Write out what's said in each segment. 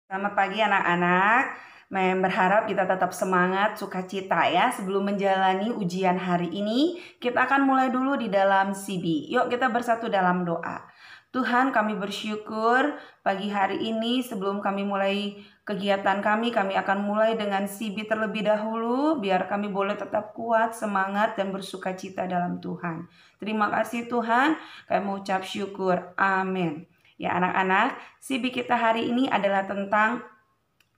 Selamat pagi anak-anak. Berharap kita tetap semangat, sukacita ya. Sebelum menjalani ujian hari ini, kita akan mulai dulu di dalam CB. Yuk kita bersatu dalam doa. Tuhan, kami bersyukur pagi hari ini sebelum kami mulai kegiatan kami akan mulai dengan CB terlebih dahulu, biar kami boleh tetap kuat, semangat, dan bersukacita dalam Tuhan. Terima kasih Tuhan, kami mengucap syukur. Amin. Ya anak-anak, CB kita hari ini adalah tentang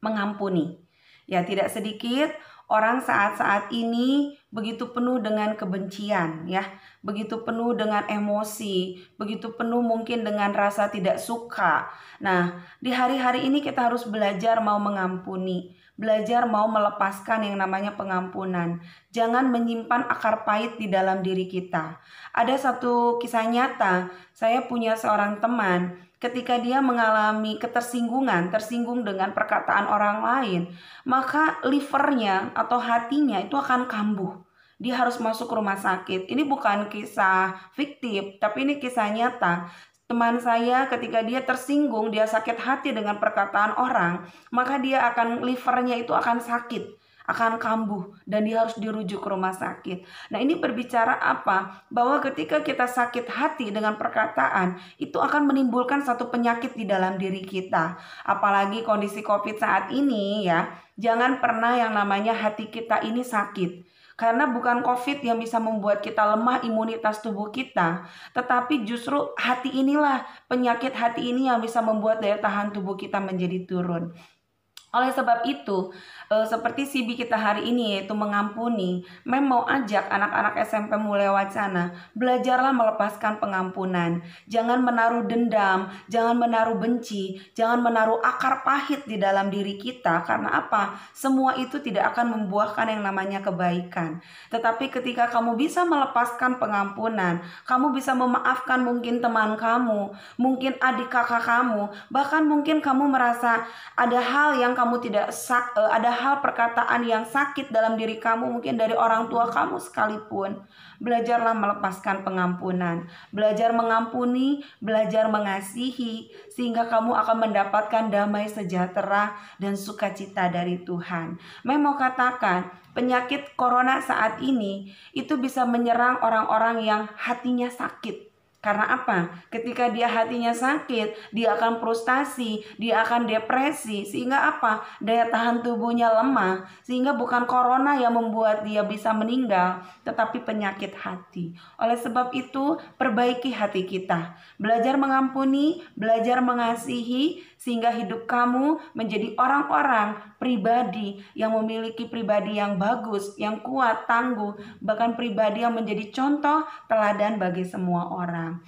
mengampuni. Ya, tidak sedikit orang saat-saat ini begitu penuh dengan kebencian ya, begitu penuh dengan emosi, begitu penuh mungkin dengan rasa tidak suka. Nah, di hari-hari ini kita harus belajar mau mengampuni, belajar mau melepaskan yang namanya pengampunan. Jangan menyimpan akar pahit di dalam diri kita. Ada satu kisah nyata, saya punya seorang teman. Ketika dia mengalami tersinggung dengan perkataan orang lain, maka livernya atau hatinya itu akan kambuh. Dia harus masuk rumah sakit. Ini bukan kisah fiktif, tapi ini kisah nyata. Teman saya ketika dia tersinggung, dia sakit hati dengan perkataan orang, maka livernya itu akan sakit, akan kambuh, dan dia harus dirujuk ke rumah sakit. Nah, ini berbicara apa? Bahwa ketika kita sakit hati dengan perkataan, itu akan menimbulkan satu penyakit di dalam diri kita. Apalagi kondisi COVID saat ini ya, jangan pernah yang namanya hati kita ini sakit. Karena bukan COVID yang bisa membuat kita lemah imunitas tubuh kita, tetapi justru hati inilah, penyakit hati ini yang bisa membuat daya tahan tubuh kita menjadi turun. Oleh sebab itu, seperti CB kita hari ini yaitu mengampuni, mau ajak anak-anak SMP mulai wacana, belajarlah melepaskan pengampunan. Jangan menaruh dendam, jangan menaruh benci, jangan menaruh akar pahit di dalam diri kita. Karena apa? Semua itu tidak akan membuahkan yang namanya kebaikan. Tetapi ketika kamu bisa melepaskan pengampunan, kamu bisa memaafkan mungkin teman kamu, mungkin adik kakak kamu, bahkan mungkin kamu merasa ada hal yang kamu ada hal perkataan yang sakit dalam diri kamu, mungkin dari orang tua kamu sekalipun. Belajarlah melepaskan pengampunan, belajar mengampuni, belajar mengasihi, sehingga kamu akan mendapatkan damai sejahtera dan sukacita dari Tuhan. Mau katakan, penyakit corona saat ini itu bisa menyerang orang-orang yang hatinya sakit. Karena apa? Ketika dia hatinya sakit, dia akan frustasi, dia akan depresi, sehingga apa? Daya tahan tubuhnya lemah, sehingga bukan corona yang membuat dia bisa meninggal, tetapi penyakit hati. Oleh sebab itu, perbaiki hati kita. Belajar mengampuni, belajar mengasihi, sehingga hidup kamu menjadi orang-orang pribadi yang memiliki pribadi yang bagus, yang kuat, tangguh, bahkan pribadi yang menjadi contoh teladan bagi semua orang.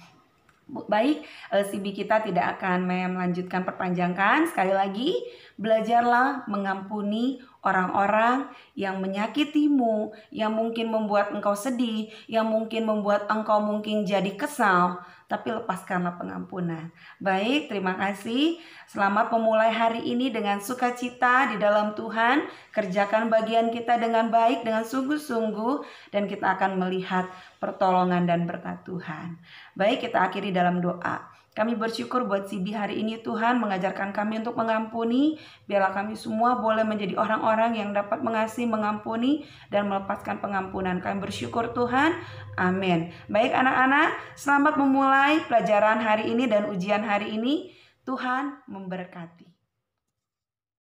Baik, CB kita tidak akan melanjutkan perpanjangkan. Sekali lagi, belajarlah mengampuni orang-orang yang menyakitimu, yang mungkin membuat engkau sedih, yang mungkin membuat engkau mungkin jadi kesal, tapi lepaskanlah pengampunan. Baik, terima kasih. Selamat memulai hari ini dengan sukacita di dalam Tuhan. Kerjakan bagian kita dengan baik, dengan sungguh-sungguh, dan kita akan melihat pertolongan dan berkat Tuhan. Baik, kita akhiri dalam doa. Kami bersyukur buat CB hari ini, Tuhan mengajarkan kami untuk mengampuni. Biarlah kami semua boleh menjadi orang-orang yang dapat mengasihi, mengampuni, dan melepaskan pengampunan. Kami bersyukur Tuhan. Amin. Baik anak-anak, selamat memulai pelajaran hari ini dan ujian hari ini. Tuhan memberkati.